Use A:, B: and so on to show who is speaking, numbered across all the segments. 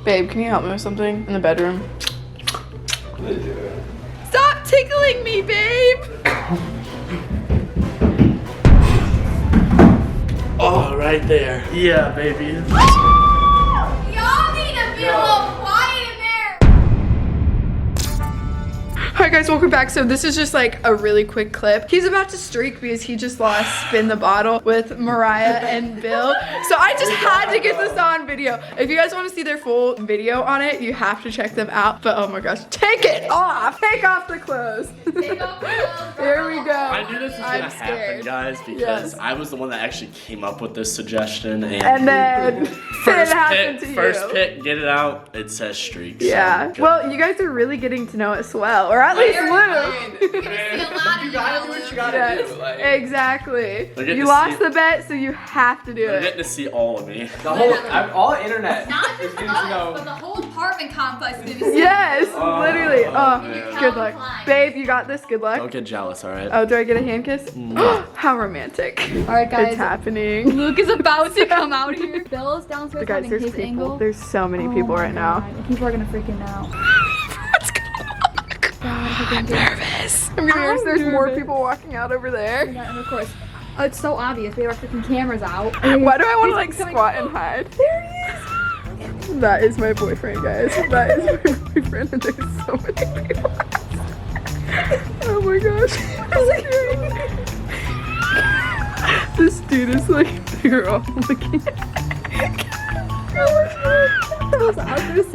A: Babe, can you help me with something in the bedroom? Stop tickling me, babe!
B: Oh, right there. Yeah, baby.
C: Y'all need to be a little quiet in there.
A: Alright guys, welcome back. So this is just like a really quick clip. He's about to streak because he just lost Spin the Bottle with Mariah and Bill. So I just had to get this on video. If you guys want to see their full video on it, you have to check them out. But oh my gosh, take it off! Take off the clothes.
C: Take off the clothes.
A: Here we go.
B: I knew this was gonna happen, guys, because I was the one that actually came up with this suggestion. And
A: then it happened to you.
B: First pick, get it out. It says streaks.
A: Yeah.
B: So.
A: Well, you guys are really getting to know us well, or at least Luke.
C: You gotta do what you gotta
A: Yes,
C: do.
A: exactly.
B: Get
A: You
B: to
A: lost
B: see-
A: the bet, so you have to do
B: They're
A: it.
B: getting to see all of me.
D: The whole, all internet
C: Not
D: is
C: just
D: getting to
C: us,
D: know.
C: but the whole apartment complex is gonna see.
A: Yes, literally. Oh,
B: man.
A: good luck. Babe, you got this. Good luck.
B: Don't get jealous, alright?
A: Oh, do I get a hand kiss?
B: No.
A: How romantic.
C: Alright, guys.
A: It's happening.
C: Luke is about to come out here. Bill is downstairs
A: But guys,
C: having
A: there's
C: his
A: people.
C: angle.
A: There's so many people right now.
C: People are gonna freaking out.
A: Let's go. I'm nervous. I'm nervous. There's more people walking out over there.
C: And of course, it's so obvious. We have our freaking cameras out.
A: Why do I want to like
C: He's coming-
A: squat and hide? There he is. That is my boyfriend, guys. That is my boyfriend, and there's so many people. Oh my gosh. This dude is like, they're all looking at.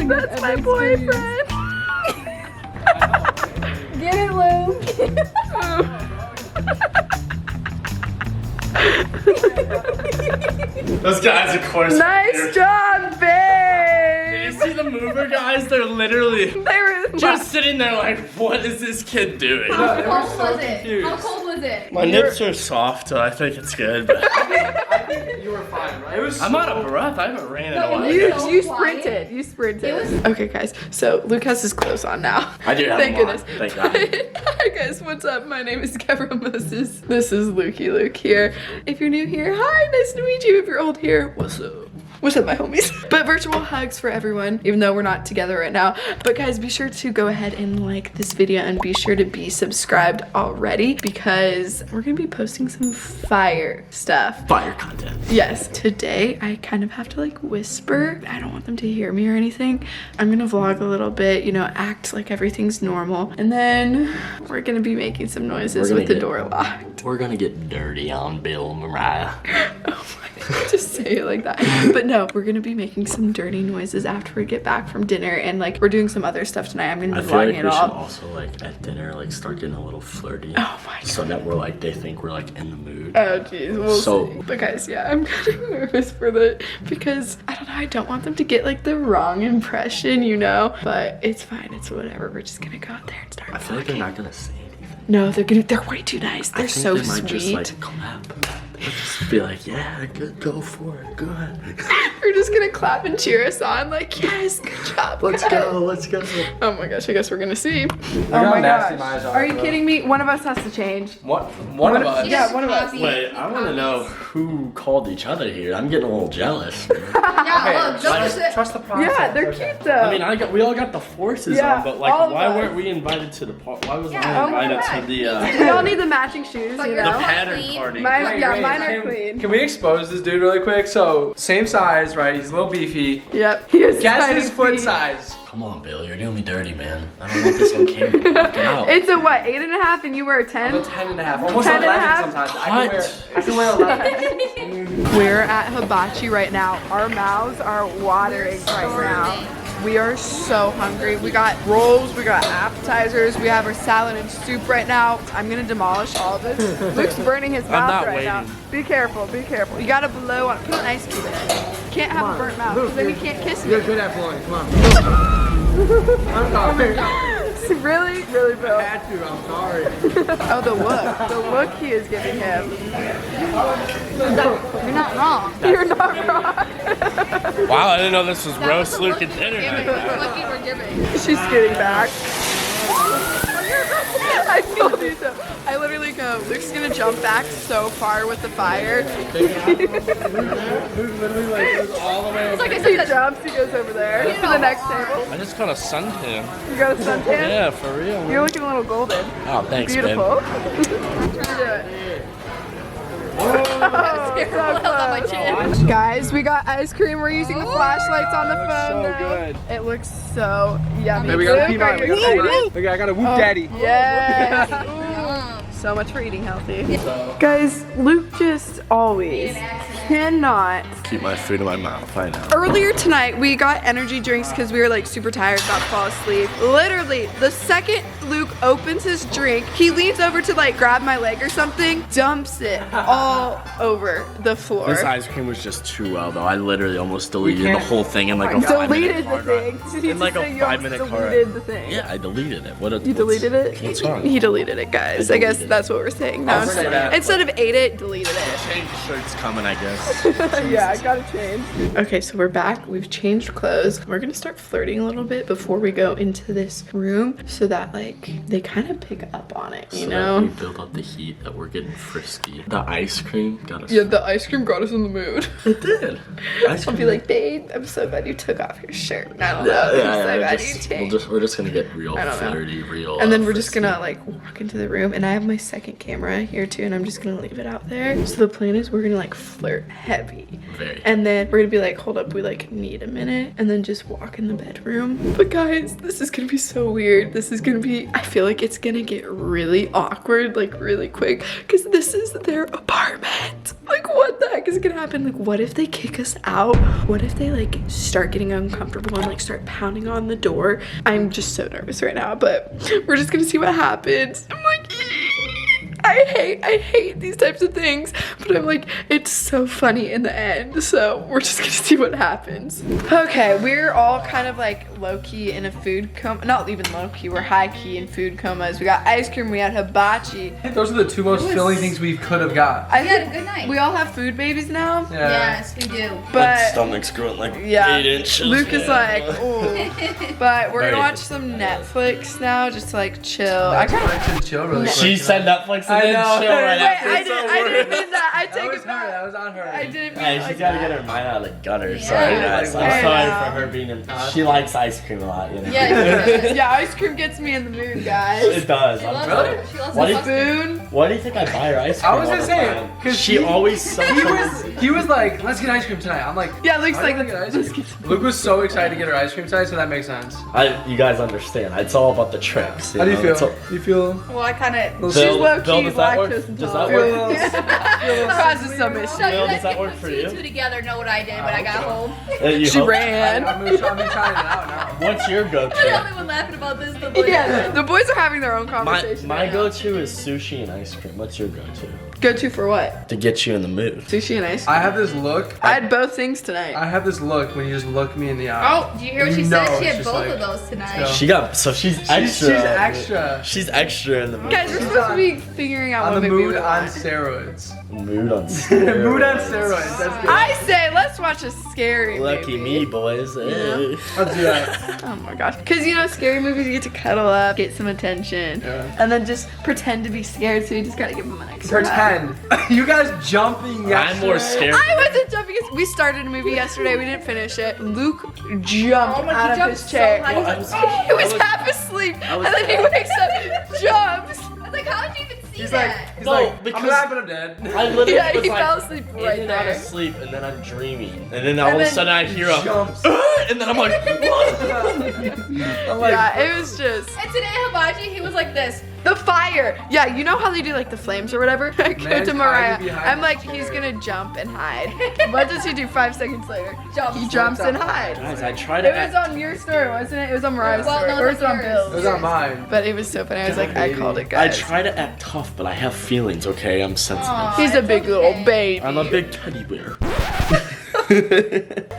A: That's my boyfriend.
C: Get it, Luke.
B: Those guys, of course.
A: Nice job, babe.
B: Did you see the mover, guys? They're literally
A: They were
B: just sitting there like, what is this kid doing?
C: How
D: they were
C: cold
D: so
C: was it?
D: confused.
C: How cold was it?
B: My nips are soft, so I think it's good. But
D: I think you were fine, right? It was
B: I'm out of breath. I haven't ran in a
C: No,
B: while.
C: it
A: You,
C: was so
A: you
C: quiet.
A: sprinted. You sprinted.
C: It was-
A: Okay, guys. So Luke has his clothes on now.
B: I do have
A: Thank
B: them on.
A: goodness.
B: Thank God.
A: Hi guys, what's up? My name is Gabrielle Moses. This is Lukey Luke here. If you're new here, hi, nice to meet you. If you're old here, what's up? What's up, my homies? But virtual hugs for everyone, even though we're not together right now. But guys, be sure to go ahead and like this video and be sure to be subscribed already because we're gonna be posting some fire stuff.
B: Fire content.
A: Yes, today I kind of have to like whisper. I don't want them to hear me or anything. I'm gonna vlog a little bit, you know, act like everything's normal. And then we're gonna be making some noises with the door locked.
B: We're gonna get dirty on Bill and Mariah.
A: Oh my God, just say it like that. But no, we're gonna be making some dirty noises after we get back from dinner and like we're doing some other stuff tonight. I'm gonna
B: I
A: be
B: feel like
A: vlogging
B: we
A: it
B: should
A: all.
B: also like at dinner like start getting a little flirty.
A: Oh my God.
B: So that we're like they think we're like in the mood.
A: Oh geez, we'll
B: So-
A: see. But guys, yeah, I'm kind of nervous for that because I don't know, I don't want them to get like the wrong impression, you know? But it's fine, it's whatever. We're just gonna go out there and start
B: I feel like they're
A: vlogging.
B: not gonna say anything.
A: No, they're way too nice. They're
B: I think
A: so
B: they might
A: sweet.
B: just like clap. They'll just be like, yeah, good, go for it, good.
A: We're just gonna clap and cheer us on, like, yes, good job.
B: Let's
A: guys."
B: go, let's go.
A: Oh my gosh, I guess we're gonna see.
D: Look
A: Oh
D: how
A: my
D: nasty
A: gosh.
D: my eyes
A: Are you
D: bro.
A: kidding me? One of us has to change.
D: One of us.
A: Yeah, one of us.
B: Wait, I want to know who called each other here. I'm getting a little jealous.
C: Yeah, look,
D: Trust,
C: just
D: trust the process.
A: Yeah, they're
D: okay.
A: cute though.
B: I mean, we all got the forces
A: Yeah,
B: on, but
A: all
B: like,
A: of
B: why
A: us.
B: weren't we invited to the party? Why wasn't
C: Yeah,
B: I invited
C: oh my
B: to the
A: we all need the matching shoes,
C: But
A: you
C: you're
B: the
A: know?
C: not-
B: pattern
C: Clean.
B: party?
A: Mine,
D: Wait,
A: yeah,
D: wait,
A: mine are
D: can-
A: clean.
D: Can we expose this dude really quick? So, same size, right? He's a little beefy.
A: Yep, he is
D: Guess
A: tiny
D: his foot
A: feet.
D: size.
B: Come on, Bill, you're doing me dirty, man. I don't want this on camera. Knock it out.
A: It's a what, 8.5 and you were a 10?
D: I'm a 10 and a half. Almost
A: 10 and a
D: 11
A: half?
D: sometimes.
B: What?
D: I can wear 11.
A: We're at Hibachi right now. Our mouths are watering right now. We are so hungry. We got rolls, we got appetizers, we have our salad and soup right now. I'm gonna demolish all of this. Luke's burning his mouth
B: not
A: right now.
B: waiting.
A: Be careful, be careful. You gotta blow on, put an ice cube in it. Can't have a burnt mouth, because then you can't kiss me.
D: You're good at blowing. Come on. I'm sorry.
A: Really? Really,
D: I
A: Bill?
D: had to. I'm sorry.
A: Oh, the look. The look he is giving him.
C: you're not wrong.
A: You're not wrong.
B: Wow, I didn't know this was roast Luke and dinner night.
C: Lucky we're giving.
A: She's getting back. I told you so. I literally go, Luke's gonna jump back so far with the fire.
D: Literally like goes all the way over.
A: Like he jumps, he goes over there to the next table.
B: I just got a suntan.
A: You got a suntan?
B: Yeah, for real.
A: You're looking a little golden.
B: Oh, thanks,
A: Beautiful. Guys, we got ice cream. We're using the flashlights on the phone.
D: So
A: now.
D: good.
A: It looks so yummy.
D: Hey, we got a
A: Luke,
D: peanut.
A: are
D: We
A: you
D: got a
A: excited?
D: peanut. Look, I got a whoop daddy.
A: Yes. So much for eating healthy. Guys, Luke just always cannot.
B: Keep my food in my mouth, I know.
A: Earlier tonight, we got energy drinks because we were like super tired, about to fall asleep. Literally, the second Luke opens his drink, he leans over to like grab my leg or something, dumps it all over the floor.
B: This ice cream was just too well, though. I literally almost deleted the whole thing in like a 5-minute
A: Deleted the
B: car
A: thing.
B: ride.
A: Did you
B: In like a
A: just say you almost
B: 5-minute car
A: deleted
B: ride.
A: the thing?
B: Yeah, I deleted it.
A: You deleted it?
B: What's wrong?
A: He deleted it, guys. I guess that's what we're saying now.
B: I'll say that.
A: Instead of ate it, deleted it.
B: Change shirt's coming, I guess.
A: Yeah, I gotta change. Okay, so we're back. We've changed clothes. We're gonna start flirting a little bit before we go into this room so that like they kind of pick up on it, you know?
B: We build up the heat that we're getting frisky. The ice cream got us.
A: Yeah, the ice cream got us in the mood.
B: It did.
A: I'll be like, babe, I'm so glad you took off your shirt. I don't know. I'm so glad you changed.
B: we're just gonna get real
A: I don't know.
B: flirty, real.
A: And then we're just
B: frisky.
A: gonna like walk into the room, and I have my second camera here too, and I'm just gonna leave it out there. So the plan is we're gonna like flirt heavy.
B: Very.
A: And then we're gonna be like, hold up, we like need a minute, and then just walk in the bedroom. But guys, this is gonna be so weird. This is gonna be, I feel like it's gonna get really awkward, like really quick, because this is their apartment. Like, what the heck is gonna happen? Like, what if they kick us out? What if they like start getting uncomfortable and like start pounding on the door? I'm just so nervous right now, but we're just gonna see what happens. I'm like, I hate these types of things, but I'm like, it's so funny in the end, so we're just gonna see what happens. Okay, we're all kind of like low-key in a food coma, not even low-key, we're high-key in food comas. We got ice cream, we had hibachi.
D: Those are the two most filling things we could have got.
A: I
C: We had
A: think
C: a good night.
A: we all have food babies now,
D: Yeah.
C: Yes, we do.
B: My
A: but
B: stomach's growing like
A: yeah,
B: 8 inches.
A: Luke is
B: yeah.
A: like, ooh. But we're gonna
B: Very
A: watch some Netflix now, just to like chill. I kind of.
D: Netflix and chill really quick.
B: She said Netflix and
D: I
B: then
D: know.
B: chill right
A: Wait,
B: after.
A: I didn't mean that. I
D: That
A: take
D: was
A: it
D: her.
A: back.
D: That was on her.
A: I didn't mean
B: Hey,
A: it
B: she's
A: like
B: gotta
A: that.
B: get her mind out of the gutter.
C: Yeah.
B: Sorry, guys.
D: I
B: I'm sorry
A: know.
B: for her being in. She likes ice cream a lot, you know.
C: Yeah,
A: Yeah, ice cream gets me in the mood, guys.
B: It does.
C: she
B: I'm
C: loves
B: telling
C: it.
B: you.
C: She loves
B: What
C: it.
B: do you
A: Spoon.
B: Why do you think I buy her ice cream?
D: I was
B: all
D: gonna
B: the
D: say,
B: time?
D: 'cause
B: she always sells.
D: He was like, let's get ice cream tonight. I'm like,
A: Yeah, Luke's
D: "Why
A: like,
D: do you wanna get ice cream?" Luke was so excited to get her ice cream tonight, so that makes sense.
B: You guys understand. It's all about the tricks.
D: How do you
B: know?
D: feel?
B: It's all-
D: You feel?
C: Well, I kind of.
D: Bill,
A: she's low
B: Bill,
A: key
B: does that work?
A: lactose
B: Does that
A: intolerant.
B: work?
A: Causes some issues.
C: So you
B: Bill,
C: guys
B: does that
C: can
B: work
C: put
B: for
C: two
B: you?
C: and two together. Know what I did when I got home.
B: You
A: She
B: hope-
A: ran.
D: I'm trying it out now.
B: What's your
C: I'm the
B: go-to?
C: only one laughing about this. The boys.
A: Yeah, the boys are having their own
B: My,
A: conversation.
B: my
A: right now.
B: go-to is sushi and ice cream. What's your go-to?
A: Go to for what?
B: To get you in the mood.
A: Sushi and ice cream.
D: I have this look.
A: I had both things tonight.
D: I have this look when you just look me in the eye.
C: Oh, do you hear what she
D: You
C: said?
D: know
C: She
D: it's
C: had
D: just
C: both
D: like-
C: of those tonight.
D: Yeah.
B: She's extra.
D: She's extra.
B: She's extra in the mood.
A: Guys, we're supposed to be figuring out
D: On
A: what
D: the
A: movie
D: mood
A: we
D: on
A: want.
D: steroids.
B: Mood on steroids.
D: Mood on steroids. That's good.
A: I say, let's watch a scary
B: Lucky
A: movie.
B: me, boys. Hey.
D: Let's do that.
A: Oh my gosh. Because you know, scary movies, you get to cuddle up, get some attention,
D: Yeah.
A: and then just pretend to be scared, so you just gotta give them an extra hug.
D: Pretend. You guys jumping yesterday.
B: I'm more scared.
A: I wasn't jumping. We started a movie yesterday. We didn't finish it. Luke jumped
C: Oh my,
A: out
C: he
A: of
C: jumped
A: his
C: so
A: chair.
C: high.
B: Well, I was-
A: He was half asleep, and
B: was-
A: then he wakes up, jumps.
C: I was like, how did you even see
D: He's
C: that?
D: like,
B: No,
D: I'm
B: because-
D: laughing, I'm dead.
B: I literally
A: Yeah,
B: was
A: he
B: like,
A: fell asleep right
B: in and out
A: there.
B: of sleep, and then I'm dreaming, and then all of a
A: then
B: sudden I hear a,
D: jumps.
B: and then I'm like, what?
D: I'm like,
A: Yeah, it was just
C: And today Hibachi, he was like this.
A: the fire. Yeah, you know how they do like the flames or whatever? I go
D: Man's
A: to Mariah.
D: hiding behind
A: I'm like,
D: the
A: he's
D: chair.
A: gonna jump and hide. What does he do 5 seconds later?
C: Jumps.
A: He jumps and hides.
B: Guys, I try to
A: It was
B: act.
A: on your story, wasn't it? It was on Mariah's
C: Well,
A: story.
C: no,
A: Or was it on
C: yours.
A: Bill's?
D: it was on mine.
A: But it was so funny. I was like, I called it,
B: I
A: guys.
B: try to act tough, but I have feelings. Okay, I'm sensitive.
C: Aw,
A: He's a
C: it's
A: big little
C: okay.
A: baby.
B: I'm a big teddy bear.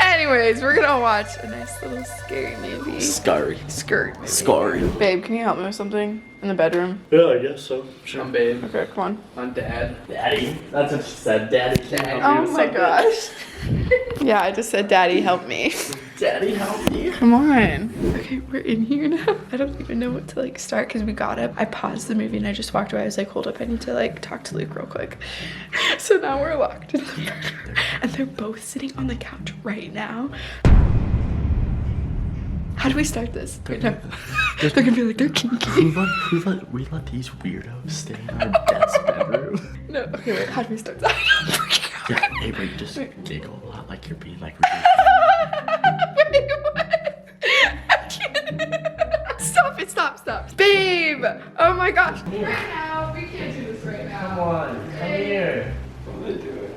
A: Anyways, we're gonna watch a nice little scary movie.
B: Scary.
A: Skirt movie.
B: Scary.
A: Babe, can you help me with something in the bedroom?
B: Yeah, I guess so.
D: I'm babe.
A: Okay, come on.
D: I'm dad.
B: Daddy. That's what she said. Daddy. Can you help me
A: Oh
B: with
A: my
B: something?
A: gosh. Yeah, I just said, Daddy, help me.
B: Daddy, help me.
A: Come on. Okay, we're in here now. I don't even know what to like start because we got up. I paused the movie and I just walked away. I was like, hold up, I need to like talk to Luke real quick. So now we're locked in the bedroom and they're both sitting on the couch right now. How do we start this? Wait, no. They're gonna be like, they're kinky.
B: We let these weirdos stay in our dad's bedroom?
A: No, okay, wait, how do we start that?
B: Yeah, Avery, just giggle a lot like you're being like
A: Wait, what? I can't. Stop it, stop. Babe! Oh my gosh. Right now, we can't do this right now.
B: Come on, come here. What are they doing?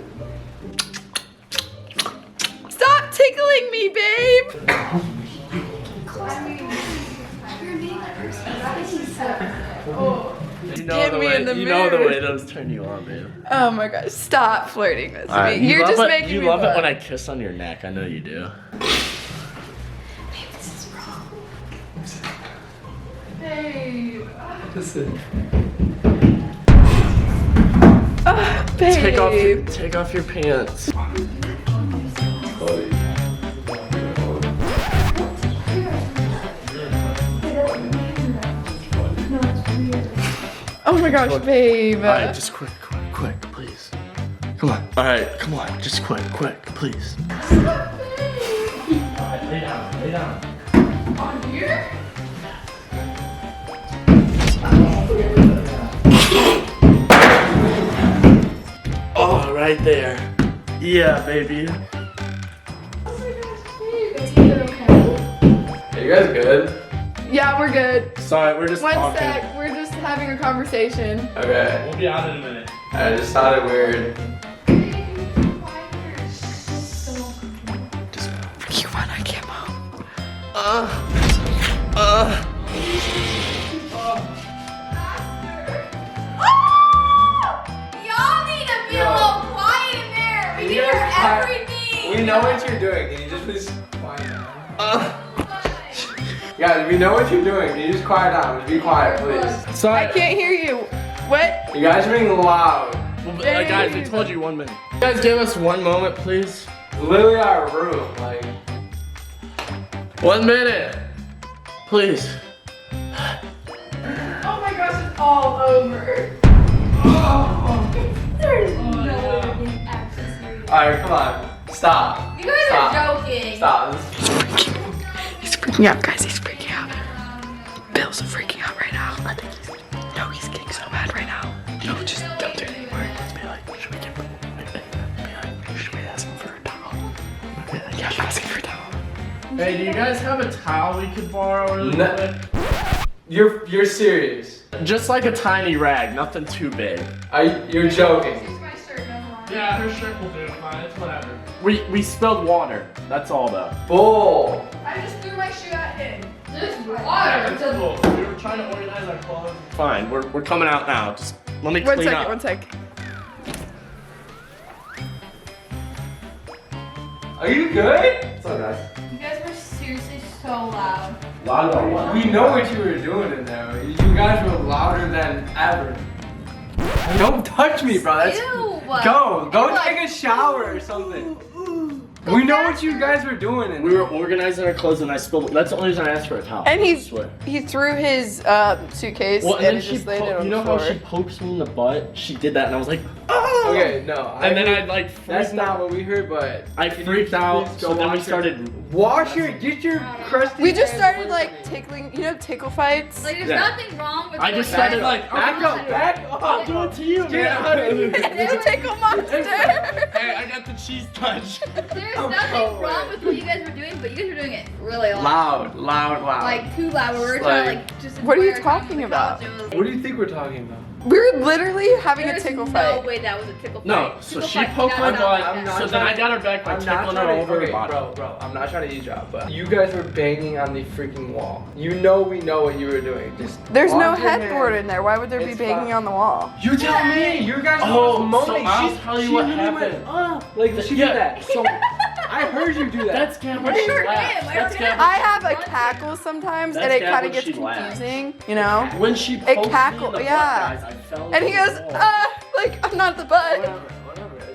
A: Stop tickling me, babe!
B: You know
A: Get
B: the
A: me
B: way,
A: in the
B: you know the
A: mood.
B: way those turn you on, man.
A: Oh my gosh, stop flirting with me.
B: You
A: You're
B: love
A: just
B: it,
A: making me
B: You love it
A: laugh.
B: when I kiss on your neck. I know you do.
A: Babe.
D: Listen.
A: Babe.
B: Take off your pants.
A: Oh my gosh, babe.
B: Alright, just quick, please. Come on. Alright, come on. Just quick, please. Alright, lay down.
A: On here?
B: Oh, right there. Yeah, baby.
D: Are you guys good?
A: Yeah, we're good.
B: Sorry, we're just
A: One
B: talking.
A: sec, we're just having a conversation.
D: Okay.
B: We'll be out in a minute.
D: I just sounded weird.
A: You wanna get home?
C: Y'all need to be a little quiet in there. We can hear everything.
D: We know what you're doing. Can you just please quiet down? Guys, we know what you're doing. Can you just quiet down? Just be quiet, please.
B: Sorry.
A: I can't hear you. What?
D: You guys are being loud.
B: Well, guys, we told you 1 minute. You guys give us 1 moment, please.
D: It's literally our room. Like,
B: 1 minute. Please.
A: Oh my gosh, it's all over.
C: There's no way you're being actually serious.
D: alright, come on. Stop.
C: You guys
D: Stop.
C: are joking.
D: Stop.
A: He's freaking out, guys. He's freaking out. Bill's freaking out right now. I think he's getting so mad right now. No, just don't do it anymore.
B: Be like, should we ask him for a towel?
A: Yeah, I'm asking for a towel.
B: Hey, do you guys have a towel we could borrow really
D: No.
B: quick?
D: You're serious.
B: Just like a tiny rag, nothing too big.
D: You're joking.
C: My shirt, never mind.
B: Yeah, her shirt will do fine. It's whatever. We spilled water. That's all though.
D: Bull.
C: I just threw my shoe at him. Just
B: Yeah,
C: water.
B: it's cool. We were trying to organize our clothes. Fine, we're coming out now. Just let me
A: One
B: clean
A: second,
B: up.
A: one sec.
D: Are you good? What's up, guys?
C: You guys were seriously so loud.
B: Loud about what?
D: We know what you were doing in there. You guys were louder than ever. Don't touch me, bro. That's
C: Ew.
D: Go
C: Like,
D: take a shower or something. We know what you guys were doing in
B: We
D: there.
B: were organizing our clothes and I spilled. That's the only reason I asked for a towel.
A: And
B: I swear.
A: he threw his suitcase
B: Well,
A: and
B: and
A: it
B: then she,
A: just laid it on
B: you know
A: the
B: how
A: floor.
B: she pokes me in the butt? She did that, and I was like, oh!
D: Okay, no.
B: And then I like freaked
D: That's not
B: out.
D: what we heard, but
B: I
D: can you
B: freaked out.
D: please go
B: So then we
D: wash your-
B: started.
D: get your crusty.
A: We just
D: hands
A: started
D: away
A: like
D: from me.
A: tickling, you know, tickle fights.
C: Like, there's
B: Yeah.
C: nothing wrong with
B: I just
C: what
B: started
C: you
B: like,
D: Back up, back
B: I'll
D: up.
B: do it to you,
D: Get
B: man.
D: out of here.
A: It's a tickle monster.
B: Hey, I got the cheese touch.
C: There's
D: Oh,
C: nothing
D: no
C: wrong
D: way.
C: with what you guys were doing, but you guys were doing it really loud.
D: Loud.
C: Like, too loud. We were
D: Like-
C: trying to, like, just
A: What are you
C: enjoy our time
A: talking
C: on the
A: about?
C: couch. It was-
D: What do you think we're talking about?
A: We're literally having a
C: There's
A: tickle
C: no
A: fight.
C: way that was a tickle fight.
B: No, so
C: Tickle
B: she
C: fight,
B: poked my
C: not
B: butt.
C: like
D: I'm
C: that.
D: not
B: So then I got her back by
D: I'm
B: tickling
D: not
B: her
D: trying
B: over
D: to,
B: her body.
D: bro, I'm not trying to eavesdrop, but you guys were banging on the freaking wall. You know we know what you were doing. Just
A: There's no
D: wash your
A: headboard
D: hands.
A: in there. Why would there be
D: It's
A: banging
D: fine.
A: on the wall?
D: You tell me. You guys
B: Oh,
D: were moaning.
B: so I'll
D: She-
B: tell you
D: she
B: what
D: literally went,
B: happened.
D: like she
B: Yeah,
D: did that.
B: so
D: I heard you do that.
B: that's Gabrielle.
C: I heard
B: laughed.
C: him, I
B: That's
C: heard him.
B: Gabrielle.
A: I have a cackle sometimes, and
B: That's
A: it kind
B: when
A: of gets
B: she laughs.
A: confusing, you know.
B: When she poked me in
A: cackled,
B: the butt,
A: yeah.
B: guys, I fell
A: And he
B: into
A: goes,
B: the wall.
A: like I'm not the butt.
D: Whatever.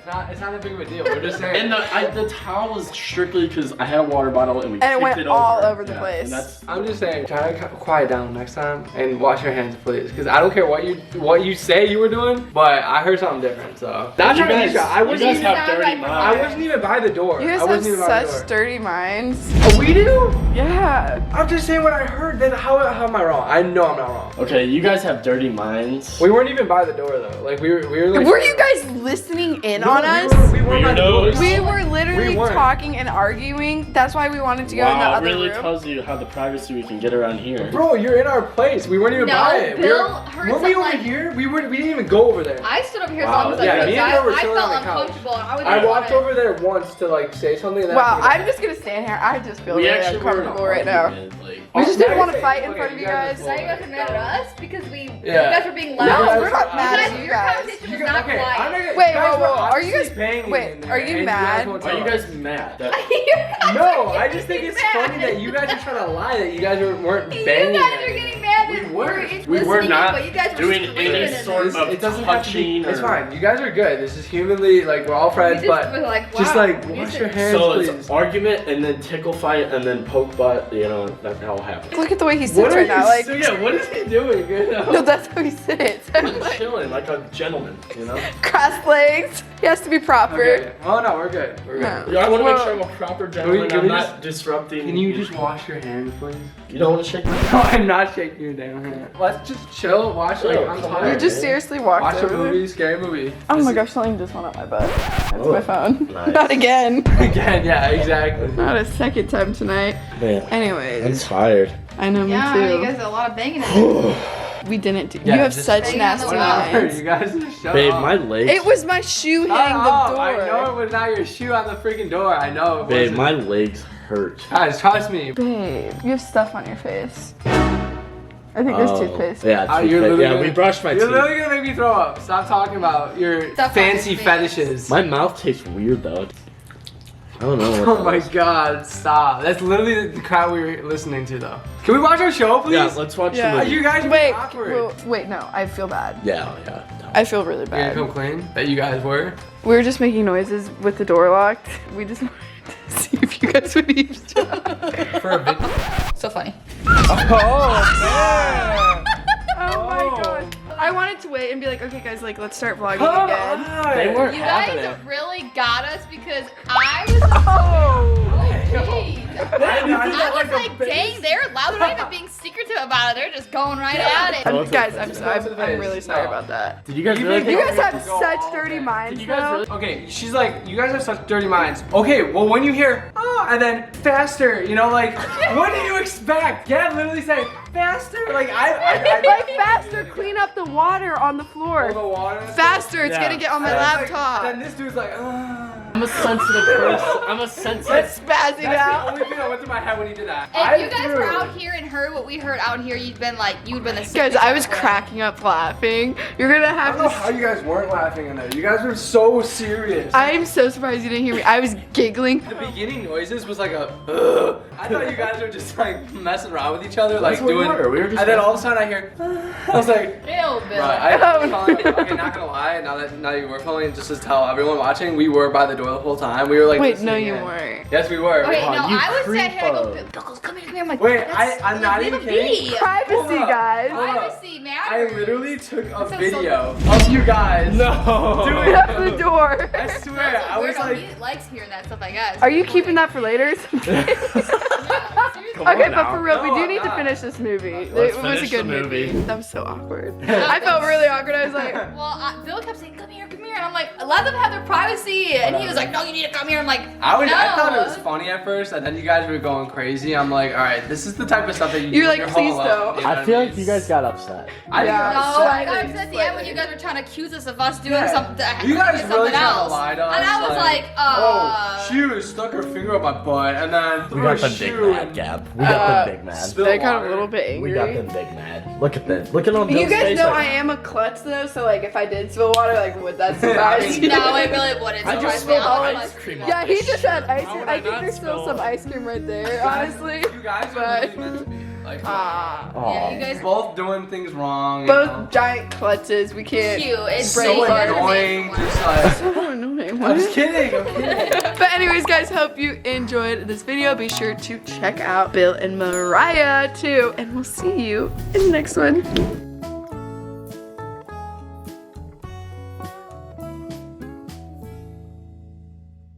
D: It's not that big of a deal. We're just saying.
B: And the towel was strictly because I had a water bottle and we
A: And it
B: kicked
A: went
B: it
A: all
B: over.
A: over the place.
B: And
D: I'm just saying, try to quiet down next time and wash your hands, please. Because I don't care what you say you were doing, but I heard something different. So that's
B: you guys have dirty minds.
D: I wasn't even by the door.
A: You guys
D: I wasn't even by
A: have
D: the door.
A: such dirty minds.
D: Oh, we do?
A: Yeah.
D: I'm just saying what I heard. Then how am I wrong? I know I'm not wrong.
B: Okay, you guys have dirty minds.
D: We weren't even by the door though. Like we were like.
A: Were you guys listening in on us?
D: We weren't by the door.
B: Weirdos.
A: We were literally
D: We weren't.
A: talking and arguing. That's why we wanted to go in the
B: Wow, it
A: other
B: really
A: room.
B: tells you how the privacy we can get around here.
D: Bro, you're in our place. We weren't even
C: No,
D: by it.
C: Bill heard
D: weren't we over
C: something.
D: here? We didn't even go over there.
C: I stood over here
B: Wow.
C: as long as I
D: Yeah,
C: could.
D: me and her were
C: I
D: chilling
C: felt
D: on the couch.
C: uncomfortable. And
D: I walked over there once to like say something. And then
A: Wow,
D: I
A: I'm just gonna stand here. I just feel
B: We
A: really
B: actually were
A: uncomfortable right now.
B: like,
A: We just didn't
D: Okay,
A: want to fight in
D: okay,
A: front of you
D: you guys
A: guys.
D: are
C: Now you guys are mad at us because you
D: Yeah.
C: guys were being
A: No,
C: loud.
A: we're not mad at you
C: Your
A: guys.
C: conversation was not
D: okay, I'm
C: quiet.
D: not gonna,
A: Wait,
D: guys
A: whoa,
D: were
A: whoa, are you
D: obviously
A: guys-
D: banging
A: wait,
D: in there,
A: are you
D: and
A: mad?
D: won't
B: are you
D: tell us.
B: guys mad?
C: Your guys
D: No,
C: are
D: I just think
C: getting
D: it's
C: mad.
D: funny that you guys are trying to lie that you guys weren't
C: You
D: banging.
C: guys
D: at
C: are
D: me.
C: getting mad.
D: We
C: that
D: weren't.
B: We were
C: listening,
B: not
C: but you guys were
B: doing
C: screaming
B: any
C: in
B: sort
C: there.
B: of
D: It doesn't have to be.
B: touching
D: It's
B: or-
D: fine. You guys are good. This is humanly like we're all friends,
C: We just
D: but
C: were like,
D: just
C: wow,
D: like
C: you
D: wash
C: said-
D: your hands,
B: So
D: please.
B: it's argument and then tickle fight and then poke butt, you know, that all happens.
A: Look at the way he sits
D: What are
A: right
D: you
A: now. Like,
D: saying? Yeah, what is he doing?
A: no, that's how he sits.
B: I'm
A: Like,
B: chilling like a gentleman, you know?
A: crossed legs. He has to be proper.
D: Okay. Oh no, we're good. We're good.
A: No.
B: Yeah, I want to make
A: Well-
B: sure I'm a proper gentleman.
D: can
B: I'm
D: we
B: not disrupting.
D: Can you just wash your hands, please?
B: You don't want to shake my
D: No, I'm not shaking your damn hand. Let's just chill, watch like
B: Chill,
D: I'm
B: come
A: You
D: tired.
A: just seriously walked
D: Watch a
A: over there.
D: movie, scary movie.
A: Oh my gosh, something just went up my butt. That's
B: Oh,
A: my phone.
B: nice.
A: Not again.
D: Again, yeah, exactly.
A: Not a second time tonight.
B: Man, I'm
A: Anyways,
B: tired.
A: I know
C: Yeah,
A: me
C: you
A: too.
C: guys did a lot of banging. in there.
A: We didn't do.
D: Yeah,
A: you have
D: just
A: such
C: banging on the
A: nasty
C: wall.
A: minds.
D: You guys just shut
B: Babe,
D: up.
B: my legs.
A: It was my shoe hitting the door.
D: I know it was not your shoe on the freaking door. I know. It
B: Babe,
D: wasn't.
B: my legs hurt.
D: Guys, trust me.
A: Babe, you have stuff on your face. I think there's toothpaste.
B: Yeah,
D: You're
B: toothpaste.
D: literally
B: Yeah,
D: gonna-
B: we brushed my
D: You're
B: teeth.
D: literally gonna make me throw up. Stop talking about your
C: Stuff on
D: fancy
C: your face.
D: fetishes.
B: My mouth tastes weird though. I don't know. What
D: Oh
B: that
D: my
B: is.
D: god, stop. That's literally the crowd we were listening to though. Can we watch our show, please?
B: Yeah, let's watch
A: Yeah.
B: the movie.
D: You guys are
A: Wait,
D: awkward.
A: well, wait, no, I feel bad.
B: Yeah, yeah.
A: I feel really
D: You're gonna
A: bad.
D: come clean that you guys were?
A: We were just making noises with the door locked. We just wanted to see if you guys would eavesdrop.
D: For a video.
C: So funny.
D: Oh, man.
A: Oh my god. I wanted to wait and be like, okay guys, like let's start vlogging
D: Come
A: again.
D: on.
B: They weren't
C: You
B: having
C: guys
B: it.
C: really got us because I was.
A: Oh!
C: Jeez. I was like, dang, they're loud. They're not even being secretive about it. They're just going right at it.
A: Guys, I'm sorry.
D: to the
A: I'm
D: face.
A: really sorry
D: No.
A: about that.
B: Did you guys
D: You
B: really?
D: think
A: You
B: think-
A: guys have
D: Go
A: such
D: all
A: dirty
D: day.
A: minds,
B: Did you guys
A: though.
B: really?
D: Okay, she's like, you guys have such dirty minds. Okay, well when you hear, oh, and then faster, you know, like, what do you expect? Yeah, literally say, faster. Like, I
A: Like faster, clean up the water on the floor.
D: the water.
A: Faster, it's
B: Yeah.
A: gonna get on my
D: And then it's
A: laptop.
D: Like, and then this dude's like,
B: I'm a sensitive person. I'm a sensitive.
A: Spazzing
D: That's the
A: out.
D: only thing that went through my head when he did that.
C: If you guys were out here and heard what we heard out here, you'd been the
A: Guys, I was cracking up laughing. You're gonna
D: I
A: have
D: don't know how
A: to.
D: you guys weren't laughing in there. You guys were so serious.
A: I'm so surprised you didn't hear me. I was giggling.
D: The beginning noises was like a. Ugh. I thought you guys were just like messing around with each other, like
B: what we
D: doing.
B: were. We were just
D: and then all of a sudden I hear. I was like.
C: Ew, Bill.
D: Right,
A: Oh,
D: okay, not gonna lie. Now that you were filming, just to tell everyone watching, we were by the door the whole time. We were like.
A: Wait, no,
D: listening
A: you
D: in.
A: weren't.
D: Yes, we were.
C: Okay,
B: Oh,
C: no,
B: you
C: I was sat here. I go,
B: creepo.
C: Bill, come here. I'm like,
D: Wait,
C: that's-
D: I'm not
C: leave
D: even
C: it
D: kidding.
C: be.
A: Privacy,
D: Hold up.
A: guys.
D: Hold up.
C: Privacy
D: I
C: matters.
D: literally took a
C: sounds so
D: video of you guys.
B: No.
D: Doing
A: Up the door.
D: I swear, I was like.
C: He likes hearing that stuff, I guess.
A: Are you keeping that for later?
C: Yeah, seriously.
B: Come
A: Okay,
B: on
A: but
B: now.
A: for real, we
D: No,
A: do
D: I'm
A: need to
D: not.
A: finish this movie.
B: Let's
A: It was a
B: finish
A: good
B: the movie.
A: That was so awkward. I felt really awkward. I was like,
C: Well, Bill kept saying, come here. And I'm like, let them have their privacy. And he was like, no, you need to come here. I'm like,
D: I thought it
C: no.
D: was funny at first, and then you guys were going crazy. I'm like, all right, this is the type of stuff that you do
A: You're
D: when
A: like,
D: home
A: please
D: alone,
A: don't.
D: you know what
B: I feel
D: mean?
B: like you guys got upset.
D: I
A: Yeah.
D: got
C: No,
D: upset.
C: I got
A: Slightly,
C: upset at the end when you guys were trying to accuse us of us doing
D: Yeah.
C: something.
D: You guys
C: doing
D: really
C: something
D: trying to
C: else.
D: lie to us.
C: And I was like,
D: oh, she stuck her finger up my butt, and then
B: We got
D: threw a
B: them big
D: shoe
B: mad,
D: and
B: Gab. We got them big mad.
D: spilled
A: they got a
D: water.
A: little bit
B: We got
A: angry.
B: them big mad. Look at this. Look at on Bill's
A: You guys
B: face.
A: know
B: like-
A: I am a klutz though, so like if I did spill water, like would that surprise you?
C: no, it really wouldn't.
B: I just
C: surprise me.
B: spilled
C: I'll
B: ice
C: realize
B: cream
C: it.
B: on
A: Yeah, he just had ice
B: How
A: cream.
B: would
A: I
B: I
A: think
B: not
A: there's still
B: spill?
A: some ice cream right there, honestly.
D: You guys are
A: But-
D: really meant to be. Like,
A: Ah.
C: Yeah, you guys
D: both doing things wrong. you know?
A: Both giant klutzes. We can't.
C: cute. It's
A: break
D: so
A: apart.
D: annoying. Just like.
A: So annoying.
D: I'm just kidding. I'm kidding.
A: But anyways, guys, hope you enjoyed this video. Be sure to check out Bill and Mariah too. And we'll see you in the next one.